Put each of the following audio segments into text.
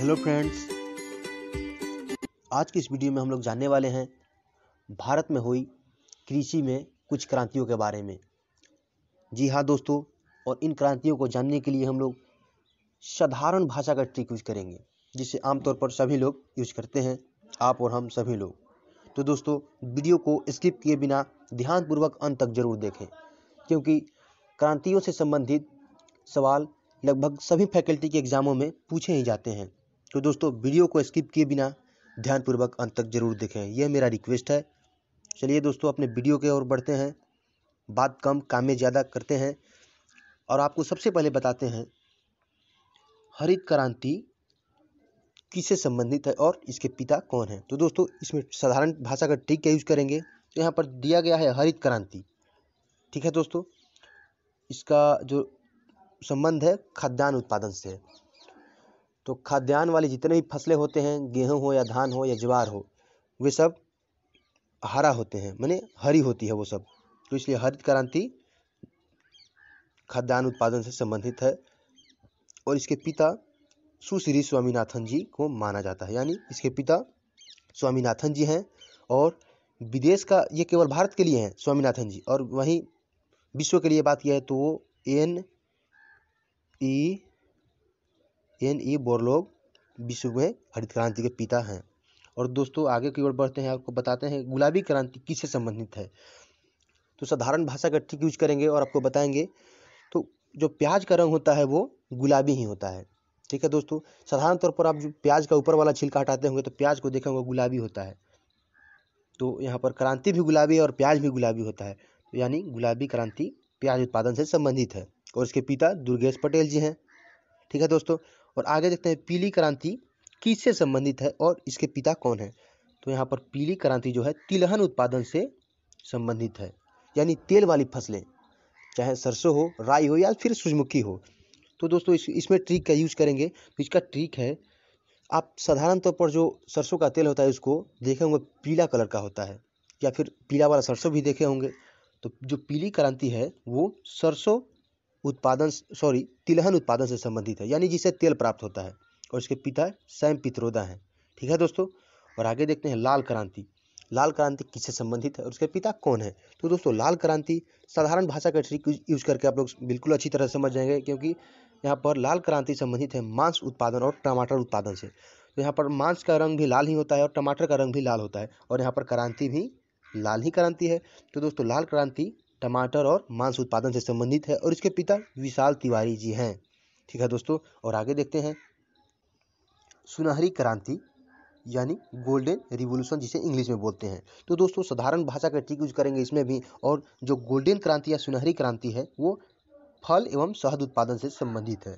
Hello friends, आज की इस वीडियो में हम लोग जानने वाले हैं भारत में हुई कृषि में कुछ क्रांतियों के बारे में। जी हाँ दोस्तों, और इन क्रांतियों को जानने के लिए हम लोग साधारण भाषा का ट्रिक यूज करेंगे, जिसे आमतौर पर सभी लोग यूज करते हैं, आप और हम सभी लोग। तो दोस्तों, वीडियो को स्किप किए बिना ध्यानपूर्वक अंत तक जरूर देखें, क्योंकि क्रांतियों से संबंधित सवाल लगभग सभी फैकल्टी के एग्जामों में पूछे ही जाते हैं। तो दोस्तों, वीडियो को स्किप किए बिना ध्यानपूर्वक अंत तक जरूर देखें, यह मेरा रिक्वेस्ट है। चलिए दोस्तों, अपने वीडियो के ओर बढ़ते हैं। बात कम काम में ज़्यादा करते हैं और आपको सबसे पहले बताते हैं हरित क्रांति किससे संबंधित है और इसके पिता कौन है। तो दोस्तों, इसमें साधारण भाषा का ट्रिक क्या यूज करेंगे। तो यहाँ पर दिया गया है हरित क्रांति, ठीक है दोस्तों। इसका जो संबंध है खाद्यान्न उत्पादन से। तो खाद्यान्न वाली जितने भी फसलें होते हैं, गेहूं हो या धान हो या ज्वार हो, वे सब हरा होते हैं, माने हरी होती है वो सब। तो इसलिए हरित क्रांति खाद्यान्न उत्पादन से संबंधित है और इसके पिता सुश्री स्वामीनाथन जी को माना जाता है, यानी इसके पिता स्वामीनाथन जी हैं। और विदेश का, ये केवल भारत के लिए हैं स्वामीनाथन जी, और वहीं विश्व के लिए बात किया है तो वो एन ई बोरलोग विश्व में हरित क्रांति के पिता हैं। और दोस्तों, आगे की ओर बढ़ते हैं, आपको बताते हैं गुलाबी क्रांति किससे संबंधित है। तो साधारण भाषा का ट्रिक यूज करेंगे और आपको बताएंगे। तो जो प्याज का रंग होता है वो गुलाबी ही होता है, ठीक है दोस्तों। साधारण तौर पर आप जो प्याज का ऊपर वाला छिलका हटाते होंगे तो प्याज को देखा होगा गुलाबी होता है। तो यहाँ पर क्रांति भी गुलाबी और प्याज भी गुलाबी होता है, तो यानी गुलाबी क्रांति प्याज उत्पादन से संबंधित है और इसके पिता दुर्गेश पटेल जी हैं, ठीक है दोस्तों। और आगे देखते हैं पीली क्रांति किससे संबंधित है और इसके पिता कौन है। तो यहाँ पर पीली क्रांति जो है तिलहन उत्पादन से संबंधित है, यानी तेल वाली फसलें, चाहे सरसों हो, राई हो या फिर सूरजमुखी हो। तो दोस्तों, इसमें ट्रिक का यूज करेंगे। तो इसका ट्रिक है, आप साधारण तौर पर जो सरसों का तेल होता है उसको देखे होंगे पीला कलर का होता है, या फिर पीला वाला सरसों भी देखे होंगे। तो जो पीली क्रांति है वो सरसों उत्पादन तिलहन उत्पादन से संबंधित है, यानी जिससे तेल प्राप्त होता है, और इसके पिता सैम पित्रोदा हैं, ठीक है दोस्तों। और आगे देखते हैं लाल क्रांति। लाल क्रांति किससे संबंधित है और उसके पिता कौन है। तो दोस्तों, लाल क्रांति साधारण भाषा का ट्रिक यूज करके आप लोग बिल्कुल अच्छी तरह समझ जाएंगे, क्योंकि यहाँ पर लाल क्रांति संबंधित है मांस उत्पादन और टमाटर उत्पादन से। तो यहाँ पर मांस का रंग भी लाल ही होता है और टमाटर का रंग भी लाल होता है, और यहाँ पर क्रांति भी लाल ही क्रांति है। तो दोस्तों, लाल क्रांति टमाटर और मांस उत्पादन से संबंधित है और इसके पिता विशाल तिवारी जी हैं, ठीक है दोस्तों। और आगे देखते हैं सुनहरी क्रांति, यानी गोल्डन रिवॉल्यूशन जिसे इंग्लिश में बोलते हैं। तो दोस्तों, साधारण भाषा का ट्रिक यूज करेंगे इसमें भी। और जो गोल्डन क्रांति या सुनहरी क्रांति है वो फल एवं शहद उत्पादन से संबंधित है।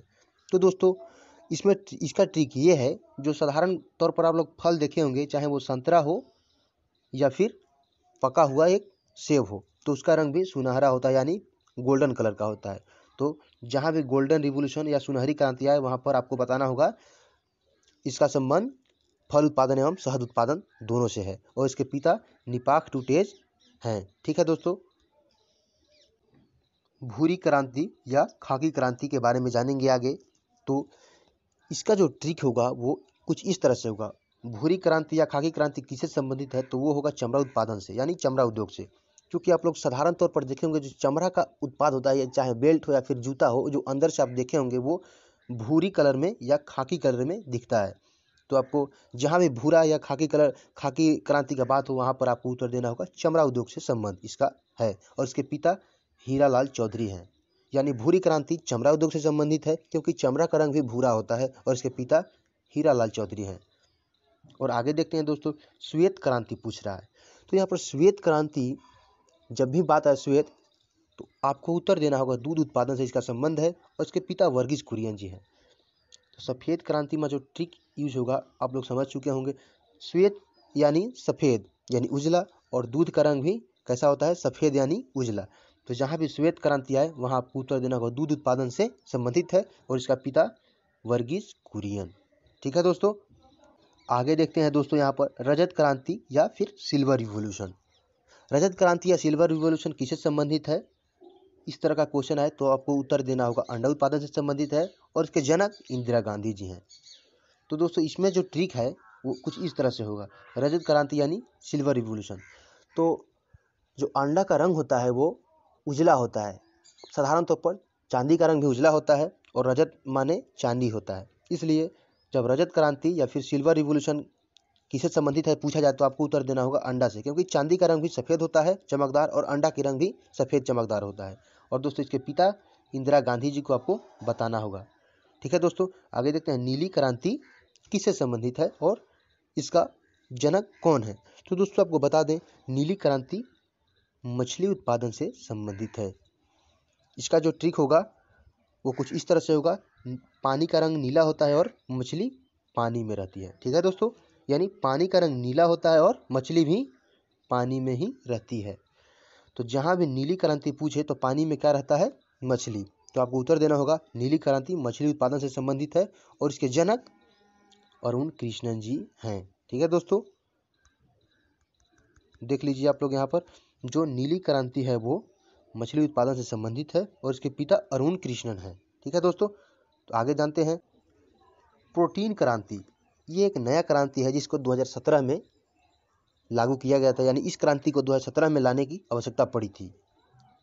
तो दोस्तों, इसमें इसका ट्रिक ये है, जो साधारण तौर पर आप लोग फल देखे होंगे, चाहे वो संतरा हो या फिर पका हुआ एक सेब हो, तो उसका रंग भी सुनहरा होता है, यानी गोल्डन कलर का होता है। तो जहाँ भी गोल्डन रिवॉल्यूशन या सुनहरी क्रांति आए वहाँ पर आपको बताना होगा इसका संबंध फल उत्पादन एवं शहद उत्पादन दोनों से है, और इसके पिता निपाख टूटेज हैं, ठीक है दोस्तों। भूरी क्रांति या खाकी क्रांति के बारे में जानेंगे आगे। तो इसका जो ट्रिक होगा वो कुछ इस तरह से होगा। भूरी क्रांति या खाकी क्रांति किससे संबंधित है, तो वो होगा चमड़ा उत्पादन से, यानी चमड़ा उद्योग से। क्योंकि आप लोग साधारण तौर पर देखे होंगे जो चमड़ा का उत्पाद होता है, चाहे बेल्ट हो या फिर जूता हो, जो अंदर से आप देखे होंगे वो भूरी कलर में या खाकी कलर में दिखता है। तो आपको जहाँ भी भूरा या खाकी क्रांति का बात हो वहाँ पर आपको उत्तर देना होगा चमड़ा उद्योग से संबंध इसका है, और इसके पिता हीरालाल चौधरी हैं। यानी भूरी क्रांति चमड़ा उद्योग से संबंधित है, क्योंकि चमड़ा का रंग भी भूरा होता है, और इसके पिता हीरालाल चौधरी हैं। और आगे देखते हैं दोस्तों, श्वेत क्रांति पूछ रहा है। तो यहाँ पर श्वेत क्रांति, जब भी बात आए श्वेत, तो आपको उत्तर देना होगा दूध उत्पादन से इसका संबंध है, और इसके पिता वर्गीज कुरियन जी हैं। तो सफ़ेद क्रांति में जो ट्रिक यूज होगा आप लोग समझ चुके होंगे। श्वेत यानी सफ़ेद यानी उजला, और दूध का रंग भी कैसा होता है, सफ़ेद यानी उजला। तो जहाँ भी श्वेत क्रांति आए वहाँ आपको उत्तर देना होगा दूध उत्पादन से संबंधित है, और इसका पिता वर्गीज कुरियन, ठीक है दोस्तों। आगे देखते हैं दोस्तों, यहाँ पर रजत क्रांति या फिर सिल्वर रिवॉल्यूशन। रजत क्रांति या सिल्वर रिवॉल्यूशन किससे संबंधित है, इस तरह का क्वेश्चन है तो आपको उत्तर देना होगा अंडा उत्पादन से संबंधित है, और इसके जनक इंदिरा गांधी जी हैं। तो दोस्तों इसमें जो ट्रिक है वो कुछ इस तरह से होगा। रजत क्रांति यानी सिल्वर रिवॉल्यूशन। तो जो अंडा का रंग होता है वो उजला होता है। साधारण तौर पर चांदी का रंग भी उजला होता है और रजत माने चांदी होता है। इसलिए जब रजत क्रांति या फिर सिल्वर रिवॉल्यूशन किससे संबंधित है पूछा जाए तो आपको उत्तर देना होगा अंडा से, क्योंकि चांदी का रंग भी सफ़ेद होता है चमकदार, और अंडा की रंग भी सफ़ेद चमकदार होता है। और दोस्तों इसके पिता इंदिरा गांधी जी को आपको बताना होगा। ठीक है दोस्तों, आगे देखते हैं नीली क्रांति किससे संबंधित है और इसका जनक कौन है। तो दोस्तों आपको बता दें, नीली क्रांति मछली उत्पादन से संबंधित है। इसका जो ट्रिक होगा वो कुछ इस तरह से होगा। पानी का रंग नीला होता है और मछली पानी में रहती है। ठीक है दोस्तों, यानी पानी का रंग नीला होता है और मछली भी पानी में ही रहती है। तो जहाँ भी नीली क्रांति पूछे तो पानी में क्या रहता है, मछली। तो आपको उत्तर देना होगा नीली क्रांति मछली उत्पादन से संबंधित है और इसके जनक अरुण कृष्णन जी हैं। ठीक है दोस्तों, देख लीजिए आप लोग यहाँ पर जो नीली क्रांति है वो मछली उत्पादन से संबंधित है और इसके पिता अरुण कृष्णन है। ठीक है दोस्तों, तो आगे जानते हैं प्रोटीन क्रांति। ये एक नया क्रांति है जिसको 2017 में लागू किया गया था, यानी इस क्रांति को 2017 में लाने की आवश्यकता पड़ी थी।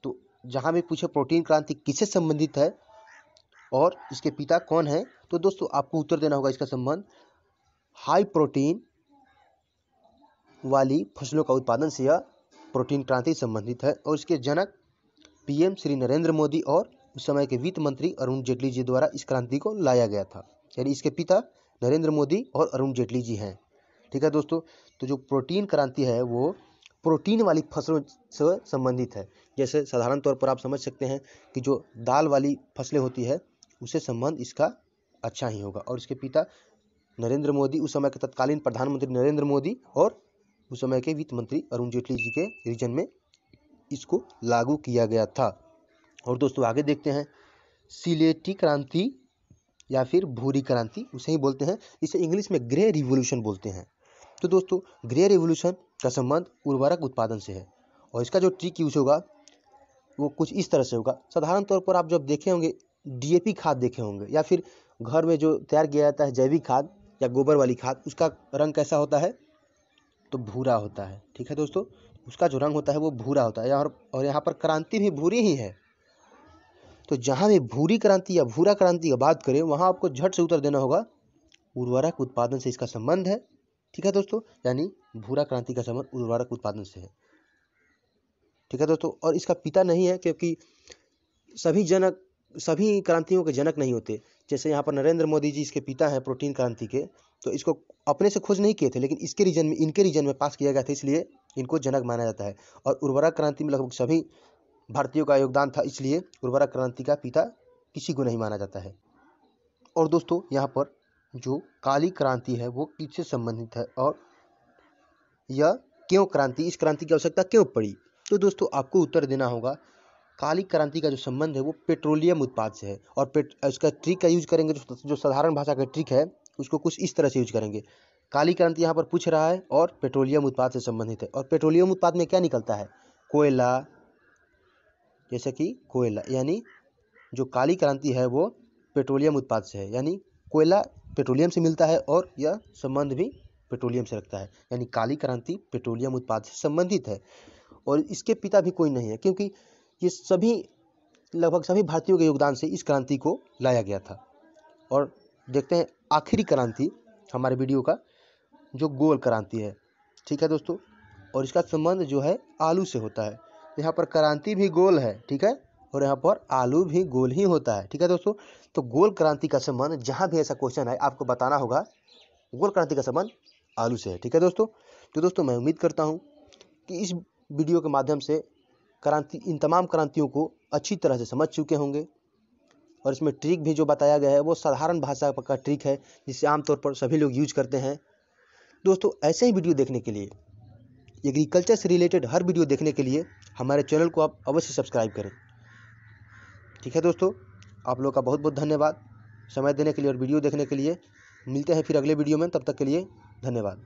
तो जहाँ भी पूछे प्रोटीन क्रांति किससे संबंधित है और इसके पिता कौन है, तो दोस्तों आपको उत्तर देना होगा इसका संबंध हाई प्रोटीन वाली फसलों का उत्पादन से यह प्रोटीन क्रांति संबंधित है और इसके जनक पीएम श्री नरेंद्र मोदी और उस समय के वित्त मंत्री अरुण जेटली जी द्वारा इस क्रांति को लाया गया था। यानी इसके पिता नरेंद्र मोदी और अरुण जेटली जी हैं। ठीक है दोस्तों, तो जो प्रोटीन क्रांति है वो प्रोटीन वाली फसलों से संबंधित है। जैसे साधारण तौर पर आप समझ सकते हैं कि जो दाल वाली फसलें होती है उससे संबंध इसका अच्छा ही होगा और इसके पिता नरेंद्र मोदी, उस समय के तत्कालीन प्रधानमंत्री नरेंद्र मोदी और उस समय के वित्त मंत्री अरुण जेटली जी के रीजन में इसको लागू किया गया था। और दोस्तों आगे देखते हैं सिलेटी क्रांति या फिर भूरी क्रांति, उसे ही बोलते हैं, इसे इंग्लिश में ग्रे रिवॉल्यूशन बोलते हैं। तो दोस्तों ग्रे रिवॉल्यूशन का संबंध उर्वरक उत्पादन से है और इसका जो ट्रिक यूज होगा वो कुछ इस तरह से होगा। साधारण तौर पर आप जब देखे होंगे डीएपी खाद देखे होंगे या फिर घर में जो तैयार किया जाता है जैविक खाद या गोबर वाली खाद, उसका रंग कैसा होता है, तो भूरा होता है। ठीक है दोस्तों, उसका जो रंग होता है वो भूरा होता है और यहाँ पर क्रांति भी भूरी ही है। तो जहाँ भी भूरी क्रांति या भूरा क्रांति की बात करें वहाँ आपको झट से उत्तर देना होगा उर्वरक उत्पादन से इसका संबंध है। ठीक है दोस्तों, यानी भूरा क्रांति का संबंध उर्वरक उत्पादन से है। ठीक है दोस्तों, और इसका पिता नहीं है क्योंकि सभी क्रांतियों के जनक नहीं होते। जैसे यहाँ पर नरेंद्र मोदी जी इसके पिता हैं प्रोटीन क्रांति के, तो इसको अपने से खोज नहीं किए थे लेकिन इनके रीजन में पास किया गया था, इसलिए इनको जनक माना जाता है। और उर्वरक क्रांति में लगभग सभी भारतीयों का योगदान था, इसलिए उर्वरक क्रांति का पिता किसी को नहीं माना जाता है। और दोस्तों यहाँ पर जो काली क्रांति है वो किससे संबंधित है और यह क्यों क्रांति, इस क्रांति की आवश्यकता क्यों पड़ी, तो दोस्तों आपको उत्तर देना होगा काली क्रांति का जो संबंध है वो पेट्रोलियम उत्पाद से है। और उसका ट्रिक का यूज करेंगे, जो साधारण भाषा का ट्रिक है उसको कुछ इस तरह से यूज करेंगे। काली क्रांति यहाँ पर पूछ रहा है और पेट्रोलियम उत्पाद से संबंधित है। और पेट्रोलियम उत्पाद में क्या निकलता है, कोयला, जैसे कि कोयला, यानी जो काली क्रांति है वो पेट्रोलियम उत्पाद से है, यानी कोयला पेट्रोलियम से मिलता है और यह संबंध भी पेट्रोलियम से रखता है। यानी काली क्रांति पेट्रोलियम उत्पाद से संबंधित है और इसके पिता भी कोई नहीं है, क्योंकि ये लगभग सभी भारतीयों के योगदान से इस क्रांति को लाया गया था। और देखते हैं आखिरी क्रांति हमारे वीडियो का, जो गोल क्रांति है। ठीक है दोस्तों, और इसका संबंध जो है आलू से होता है। यहाँ पर क्रांति भी गोल है, ठीक है, और यहाँ पर आलू भी गोल ही होता है। ठीक है दोस्तों, तो गोल क्रांति का संबंध, जहाँ भी ऐसा क्वेश्चन है आपको बताना होगा गोल क्रांति का संबंध आलू से है। ठीक है दोस्तों, तो दोस्तों मैं उम्मीद करता हूँ कि इस वीडियो के माध्यम से इन तमाम क्रांतियों को अच्छी तरह से समझ चुके होंगे। और इसमें ट्रिक भी जो बताया गया है वो साधारण भाषा का ट्रिक है जिसे आमतौर पर सभी लोग यूज करते हैं। दोस्तों ऐसे ही वीडियो देखने के लिए, एग्रीकल्चर से रिलेटेड हर वीडियो देखने के लिए हमारे चैनल को आप अवश्य सब्सक्राइब करें। ठीक है दोस्तों, आप लोग का बहुत बहुत धन्यवाद समय देने के लिए और वीडियो देखने के लिए। मिलते हैं फिर अगले वीडियो में, तब तक के लिए धन्यवाद।